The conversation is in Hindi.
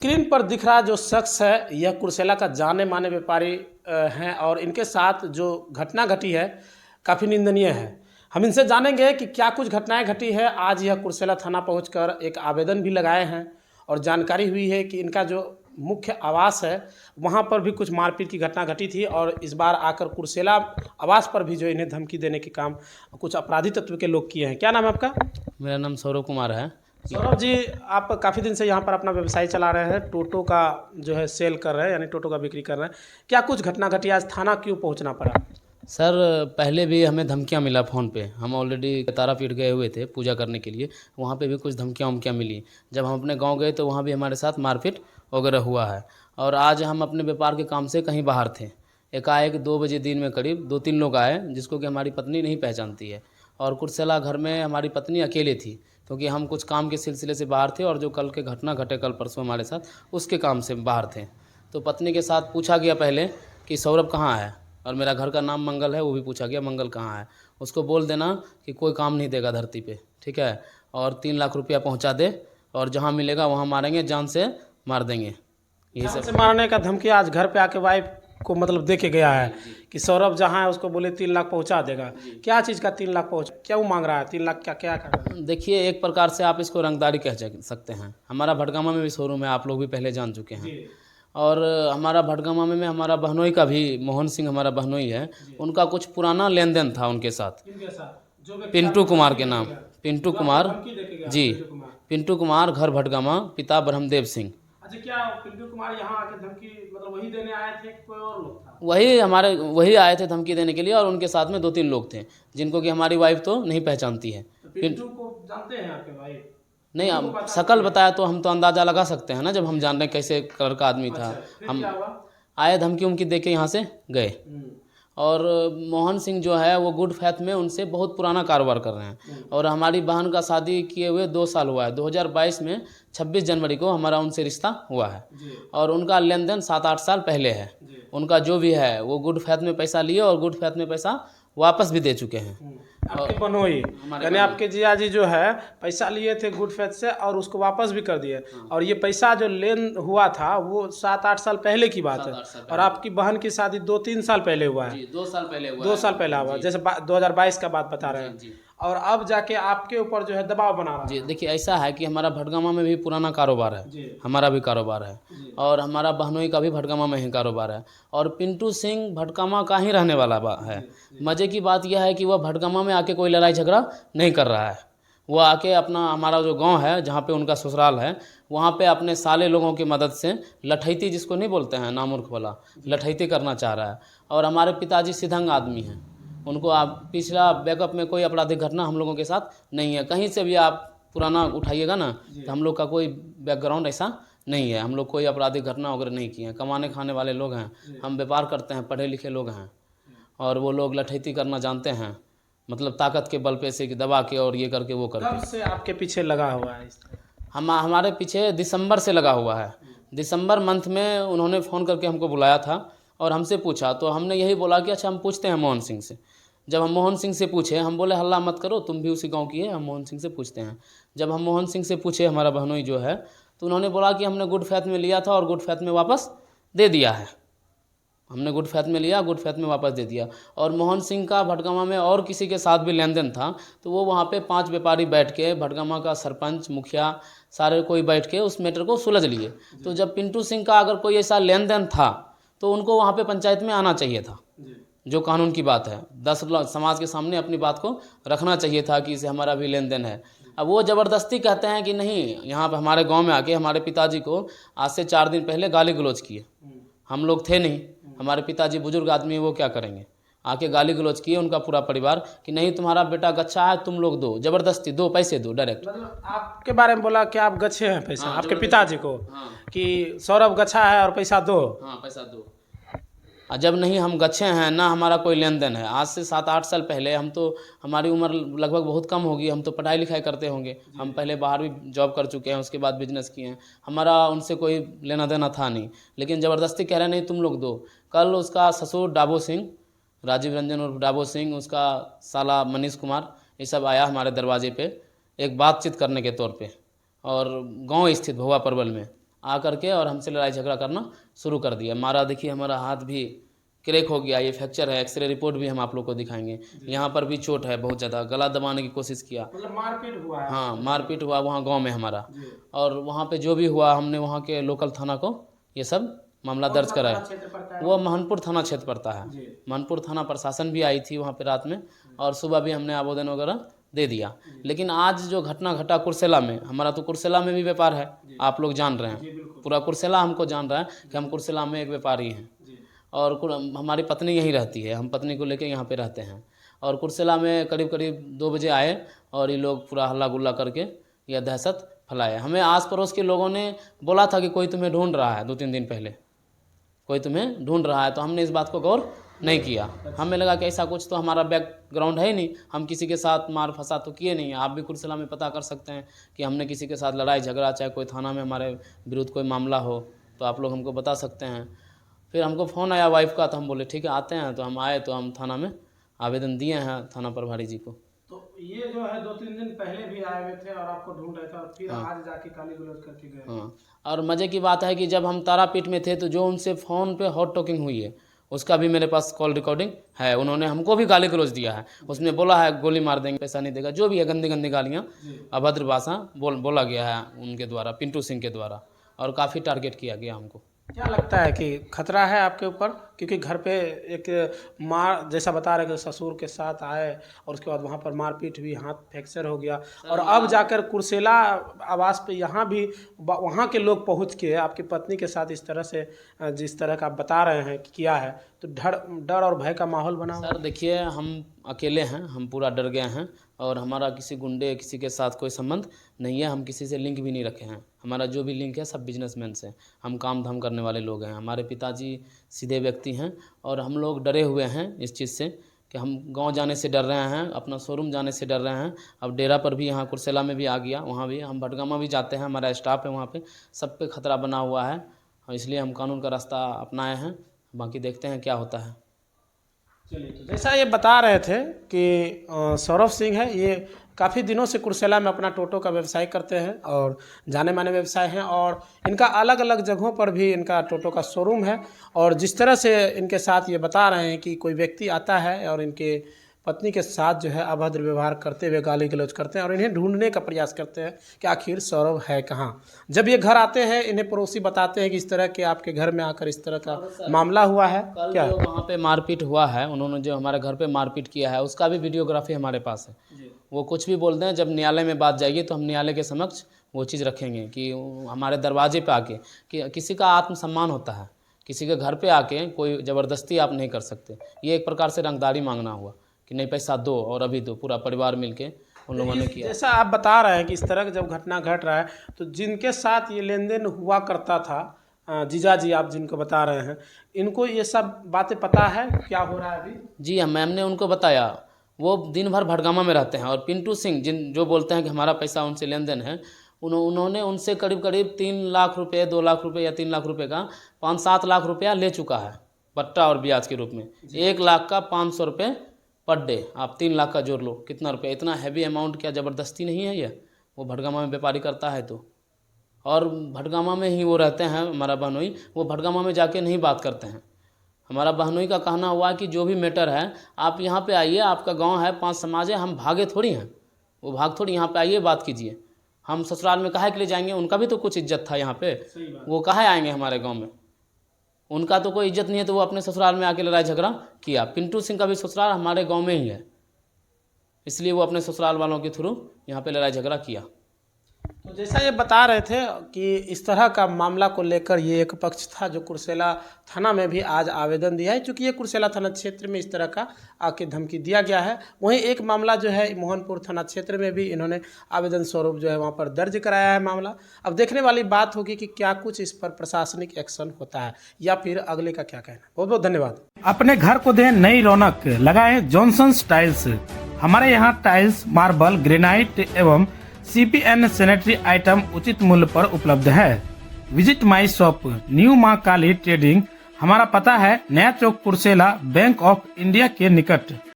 स्क्रीन पर दिख रहा जो शख्स है यह कुर्सेला का जाने माने व्यापारी हैं और इनके साथ जो घटना घटी है काफ़ी निंदनीय है। हम इनसे जानेंगे कि क्या कुछ घटनाएं घटी है। आज यह कुर्सेला थाना पहुंचकर एक आवेदन भी लगाए हैं और जानकारी हुई है कि इनका जो मुख्य आवास है वहां पर भी कुछ मारपीट की घटना घटी थी और इस बार आकर कुर्सेला आवास पर भी जो इन्हें धमकी देने के काम कुछ अपराधी तत्व के लोग किए हैं। क्या नाम है आपका? मेरा नाम सौरभ कुमार है। सौरभ जी, आप काफ़ी दिन से यहाँ पर अपना व्यवसाय चला रहे हैं, टोटो का जो है सेल कर रहे हैं, यानी टोटो का बिक्री कर रहे हैं। क्या कुछ घटना घटी, आज थाना क्यों पहुँचना पड़ा? सर, पहले भी हमें धमकियां मिला फ़ोन पे। हम ऑलरेडी तारापीठ गए हुए थे पूजा करने के लिए, वहाँ पे भी कुछ धमकियां उमकियां मिली। जब हम अपने गांव गए तो वहाँ भी हमारे साथ मारपीट वगैरह हुआ है। और आज हम अपने व्यापार के काम से कहीं बाहर थे, एकाएक 2 बजे दिन में करीब 2-3 लोग आए जिसको कि हमारी पत्नी नहीं पहचानती है। और कुर्सेला घर में हमारी पत्नी अकेले थी, क्योंकि हम कुछ काम के सिलसिले से बाहर थे और जो कल के घटना घटे कल परसों हमारे साथ, उसके काम से बाहर थे। तो पत्नी के साथ पूछा गया पहले कि सौरभ कहाँ है, और मेरा घर का नाम मंगल है, वो भी पूछा गया मंगल कहाँ है। उसको बोल देना कि कोई काम नहीं देगा धरती पे, ठीक है, और 3 लाख रुपया पहुंचा दे, और जहां मिलेगा वहां मारेंगे, जान से मार देंगे। यही जान सब से मारने का धमकी आज घर पे आके वाइफ को मतलब दे के गया है कि सौरभ जहाँ है उसको बोले 3 लाख पहुँचा देगा। क्या चीज़ का 3 लाख पहुँच, क्यों मांग रहा है 3 लाख? क्या क्या कर रहा है? देखिए, एक प्रकार से आप इसको रंगदारी कह सकते हैं। हमारा भटगामा में भी शोरूम है, आप लोग भी पहले जान चुके हैं। और हमारा भटगामा में हमारा बहनोई का भी, मोहन सिंह हमारा बहनोई है, उनका कुछ पुराना लेन देन था उनके साथ। किनके साथ? जो व्यक्ति पिंटू आपको कुमार धमकी के दे नाम, के गया, पिंटू जो आपको कुमार धमकी दे के गया, जी, पिंटू कुमार। पिंटू कुमार, घर भटगामा, पिता ब्रह्मदेव सिंह। अच्छा, क्या पिंटू कुमार यहाँ आके धमकी मतलब वही देने आए थे कि कोई और लोग था? वही आए थे धमकी देने के लिए, और उनके साथ में 2-3 लोग थे जिनको कि हमारी वाइफ तो नहीं पहचानती है। तो पिंटू को जानते हैं आपके भाई? नहीं, पिंटू को हम पहचानते शकल हैं? बताया तो हम तो अंदाज़ा लगा सकते हैं ना, जब हम जान रहे हैं कैसे कलर का आदमी था। अच्छा, फिर हम क्या हुआ? आए, धमकी उमकी दे के यहाँ से गए। और मोहन सिंह जो है वो गुड फैथ में उनसे बहुत पुराना कारोबार कर रहे हैं। और हमारी बहन का शादी किए हुए 2 साल हुआ है। 2022 में 26 जनवरी को हमारा उनसे रिश्ता हुआ है। और उनका लेन देन 7-8 साल पहले है। उनका जो भी है वो गुड फैथ में पैसा लिए और गुड फैथ में पैसा वापस भी दे चुके हैं। आपके बहनोई यानी आपके जियाजी जो है पैसा लिए थे गुड फेथ से और उसको वापस भी कर दिए। और ये पैसा जो लेन हुआ था वो 7-8 साल पहले की बात है। 7-8 साल और आपकी बहन की शादी 2-3 साल पहले हुआ है। जी, 2 साल पहले हुआ 2 है। साल पहले हुआ, जैसे 2022 का बात बता रहे हैं। जी। और अब जाके आपके ऊपर जो है दबाव बना रहा जी, है। देखिए, ऐसा है कि हमारा भटगामा में भी पुराना कारोबार है, हमारा भी कारोबार है, और हमारा बहनोई का भी भटगामा में ही कारोबार है। और पिंटू सिंह भटगामा का ही रहने वाला है। मज़े की बात यह है कि वह भटगामा में आके कोई लड़ाई झगड़ा नहीं कर रहा है। वो आके अपना, हमारा जो गांव है जहाँ पे उनका ससुराल है, वहाँ पे अपने साले लोगों की मदद से लठैती, जिसको नहीं बोलते हैं नामूर्ख वाला, लठैती करना चाह रहा है। और हमारे पिताजी सिधंग आदमी हैं, उनको आप पिछला बैकअप में कोई आपराधिक घटना हम लोगों के साथ नहीं है। कहीं से भी आप पुराना उठाइएगा ना, तो हम लोग का कोई बैकग्राउंड ऐसा नहीं है। हम लोग कोई आपराधिक घटना वगैरह नहीं किए हैं। कमाने खाने वाले लोग हैं, हम व्यापार करते हैं, पढ़े लिखे लोग हैं। और वो लोग लठैती करना जानते हैं, मतलब ताकत के बल पे से कि दबा के और ये करके वो कब करके। से आपके पीछे लगा हुआ है इस तरह? हमारे पीछे दिसंबर से लगा हुआ है। दिसंबर मंथ में उन्होंने फ़ोन करके हमको बुलाया था और हमसे पूछा, तो हमने यही बोला कि अच्छा हम पूछते हैं मोहन सिंह से। जब हम मोहन सिंह से पूछे, हम बोले हल्ला मत करो, तुम भी उसी गांव की है, हम मोहन सिंह से पूछते हैं। जब हम मोहन सिंह से पूछे, हमारा बहनोई जो है, तो उन्होंने बोला कि हमने गुड फैथ में लिया था और गुड फैथ में वापस दे दिया है। हमने गुड फैथ में लिया, गुड फैथ में वापस दे दिया। और मोहन सिंह का भटगामा में और किसी के साथ भी लेन देन था, तो वो वहाँ पे 5 व्यापारी बैठ के, भटगामा का सरपंच, मुखिया, सारे कोई बैठ के उस मैटर को सुलझ लिए। तो जब पिंटू सिंह का अगर कोई ऐसा लेन देन था तो उनको वहाँ पे पंचायत में आना चाहिए था, जो कानून की बात है। 10 समाज के सामने अपनी बात को रखना चाहिए था कि इसे हमारा भी लेन देन है। अब वो ज़बरदस्ती कहते हैं कि नहीं, यहाँ पे हमारे गांव में आके हमारे पिताजी को आज से 4 दिन पहले गाली गलौज किए। हम लोग थे नहीं, हमारे पिताजी बुजुर्ग आदमी है, वो क्या करेंगे, आके गाली गलौज किए उनका पूरा परिवार कि नहीं तुम्हारा बेटा गच्छा है, तुम लोग दो, ज़बरदस्ती दो, पैसे दो डायरेक्ट। मतलब आपके बारे में बोला कि आप गच्छे हैं पैसा, हाँ, आपके जबरदस्ती। पिताजी को हाँ, कि सौरभ गच्छा है और पैसा दो। हाँ, पैसा दो। और जब नहीं हम गच्छे हैं ना, हमारा कोई लेन देन है। आज से 7-8 साल पहले, हम तो, हमारी उम्र लगभग बहुत कम होगी, हम तो पढ़ाई लिखाई करते होंगे, हम पहले बाहर भी जॉब कर चुके हैं, उसके बाद बिजनेस किए हैं, हमारा उनसे कोई लेना देना था नहीं। लेकिन ज़बरदस्ती कह रहे नहीं तुम लोग दो। कल उसका ससुर डाबो सिंह, राजीव रंजन उर्फ डाबो सिंह, उसका साला मनीष कुमार, ये सब आया हमारे दरवाजे पे एक बातचीत करने के तौर पे, और गांव स्थित भुआ परवल में। आ करके और हमसे लड़ाई झगड़ा करना शुरू कर दिया। मारा, देखिए हमारा हाथ भी क्रैक हो गया, ये फ्रैक्चर है, एक्सरे रिपोर्ट भी हम आप लोग को दिखाएंगे। यहाँ पर भी चोट है बहुत ज़्यादा, गला दबाने की कोशिश किया। मतलब मारपीट हुआ है? हाँ, मारपीट हुआ वहाँ गांव में हमारा। और वहाँ पे जो भी हुआ हमने वहाँ के लोकल थाना को ये सब मामला दर्ज कराया। वो महनपुर थाना क्षेत्र पड़ता है। महनपुर थाना प्रशासन भी आई थी वहाँ पे रात में, और सुबह भी हमने आवेदन वगैरह दे दिया। लेकिन आज जो घटना घटा कुर्सेला में, हमारा तो कुर्सेला में भी व्यापार है, आप लोग जान रहे हैं, पूरा कुर्सेला हमको जान रहा है कि हम कुर्सेला में एक व्यापारी हैं, और हमारी पत्नी यहीं रहती है, हम पत्नी को लेकर यहाँ पे रहते हैं। और कुर्सेला में करीब करीब 2 बजे आए और ये लोग पूरा हल्ला गुल्ला करके यह दहशत फैलाया। हमें आस पड़ोस के लोगों ने बोला था कि कोई तुम्हें ढूंढ रहा है, 2-3 दिन पहले कोई तुम्हें ढूंढ रहा है, तो हमने इस बात को गौर नहीं किया। हमें लगा कि ऐसा कुछ तो हमारा बैकग्राउंड है ही नहीं, हम किसी के साथ मार फंसा तो किए नहीं। आप भी कुर्सेला में पता कर सकते हैं कि हमने किसी के साथ लड़ाई झगड़ा, चाहे कोई थाना में हमारे विरुद्ध कोई मामला हो तो आप लोग हमको बता सकते हैं। फिर हमको फ़ोन आया वाइफ का, तो हम बोले ठीक है आते हैं। तो हम आए तो हम थाना में आवेदन दिए हैं थाना प्रभारी जी को। तो ये जो है 2-3 दिन पहले भी आए हुए थे और आपको ढूंढ रहे थे, और फिर आज जाके गाली गलौज करके गए। हाँ, और मज़े की बात है कि जब हम तारापीठ में थे तो जो उनसे फ़ोन पे हॉट टॉकिंग हुई है उसका भी मेरे पास कॉल रिकॉर्डिंग है। उन्होंने हमको भी गाली गलौज दिया है, उसमें बोला है गोली मार देंगे, पैसा नहीं देगा, जो भी है गंदी गंदी गालियाँ, अभद्र भाषा बोला गया है उनके द्वारा, पिंटू सिंह के द्वारा, और काफ़ी टारगेट किया गया हमको। क्या लगता है कि खतरा है आपके ऊपर? क्योंकि घर पे एक मार जैसा बता रहे कि ससुर के साथ आए और उसके बाद वहाँ पर मारपीट हुई, हाथ फ्रैक्चर हो गया, और अब जाकर कुर्सेला आवास पे यहाँ भी वहाँ के लोग पहुँच के आपकी पत्नी के साथ इस तरह से, जिस तरह का आप बता रहे हैं कि किया है, तो डर और भय का माहौल बना हुआ। सर देखिए, हम अकेले हैं, हम पूरा डर गए हैं, और हमारा किसी गुंडे किसी के साथ कोई संबंध नहीं है, हम किसी से लिंक भी नहीं रखे हैं। हमारा जो भी लिंक है सब बिजनेसमैन से, हम काम धाम करने वाले लोग हैं। हमारे पिताजी सीधे व्यक्ति हैं, और हम लोग डरे हुए हैं इस चीज़ से कि हम गांव जाने से डर रहे हैं, अपना शोरूम जाने से डर रहे हैं। अब डेरा पर भी यहाँ कुर्सेला में भी आ गया, वहाँ भी हम भटगामा भी जाते हैं, हमारा स्टाफ है वहाँ पे, सब पे खतरा बना हुआ है, और इसलिए हम कानून का रास्ता अपनाए हैं। बाकी देखते हैं क्या होता है। चलिए, तो जैसा ये बता रहे थे कि सौरभ सिंह है, ये काफ़ी दिनों से कुर्सेला में अपना टोटो का व्यवसाय करते हैं और जाने माने व्यवसाय हैं, और इनका अलग अलग जगहों पर भी इनका टोटो का शोरूम है। और जिस तरह से इनके साथ ये बता रहे हैं कि कोई व्यक्ति आता है और इनके पत्नी के साथ जो है अभद्र व्यवहार करते हुए गाली गलौज करते हैं और इन्हें ढूंढने का प्रयास करते हैं कि आखिर सौरभ है कहाँ। जब ये घर आते हैं, इन्हें पड़ोसी बताते हैं कि इस तरह के आपके घर में आकर इस तरह का मामला हुआ है। क्या जो वहाँ पे मारपीट हुआ है, उन्होंने जो हमारे घर पे मारपीट किया है, उसका भी वीडियोग्राफी हमारे पास है। वो कुछ भी बोलते हैं, जब न्यायालय में बात जाएगी तो हम न्यायालय के समक्ष वो चीज़ रखेंगे कि हमारे दरवाजे पे आके, कि किसी का आत्मसम्मान होता है, किसी के घर पे आके कोई ज़बरदस्ती आप नहीं कर सकते। ये एक प्रकार से रंगदारी मांगना हुआ कि नहीं पैसा दो और अभी दो, पूरा परिवार मिलके उन लोगों ने किया। जैसा आप बता रहे हैं कि इस तरह का जब घटना घट रहा है, तो जिनके साथ ये लेन देन हुआ करता था, जीजा जी आप जिनको बता रहे हैं, इनको ये सब बातें पता है क्या हो रहा है अभी? जी हाँ, मैम ने उनको बताया। वो दिन भर भटगामा में रहते हैं, और पिंटू सिंह जो बोलते हैं कि हमारा पैसा उनसे लेन देन है, उन्होंने उनसे करीब करीब 3 लाख रुपये, 2 लाख रुपये या 3 लाख रुपये का 5-7 लाख रुपया ले चुका है पट्टा और ब्याज के रूप में। 1 लाख का 500 रुपये पर डे, आप 3 लाख का जोड़ लो, कितना रुपये, इतना हैवी अमाउंट क्या ज़बरदस्ती नहीं है ये? वो भटगामा में व्यापारी करता है तो, और भटगामा में ही वो रहते हैं। हमारा बहनोई, वो भटगामा में जाके नहीं बात करते हैं। हमारा बहनोई का कहना हुआ कि जो भी मैटर है आप यहाँ पे आइए, आपका गांव है, 5 समाज है, हम भागे थोड़ी हैं, वो भाग थोड़ी, यहाँ पे आइए बात कीजिए। हम ससुराल में काहे के लिए जाएंगे? उनका भी तो कुछ इज्जत था यहाँ पे, वो काहे आएंगे हमारे गाँव में? उनका तो कोई इज्जत नहीं है, तो वो अपने ससुराल में आके लड़ाई झगड़ा किया। पिंटू सिंह का भी ससुराल हमारे गांव में ही है, इसलिए वो अपने ससुराल वालों के थ्रू यहाँ पे लड़ाई झगड़ा किया। तो जैसा ये बता रहे थे कि इस तरह का मामला को लेकर ये एक पक्ष था जो कुर्सेला थाना में भी आज आवेदन दिया है, क्योंकि ये कुर्सेला थाना क्षेत्र में इस तरह का आके धमकी दिया गया है। वहीं एक मामला जो है मोहनपुर थाना क्षेत्र में भी इन्होंने आवेदन स्वरूप जो है वहाँ पर दर्ज कराया है मामला। अब देखने वाली बात होगी कि क्या कुछ इस पर प्रशासनिक एक्शन होता है या फिर अगले का क्या कहना। बहुत बहुत धन्यवाद। अपने घर को दें नई रौनक, लगाए जॉनसन्स टाइल्स। हमारे यहाँ टाइल्स, मार्बल, ग्रेनाइट एवं CPN सैनिटरी आइटम उचित मूल्य पर उपलब्ध है। विजिट माई शॉप, न्यू मां काली ट्रेडिंग। हमारा पता है नया चौक कुर्सेला, बैंक ऑफ इंडिया के निकट।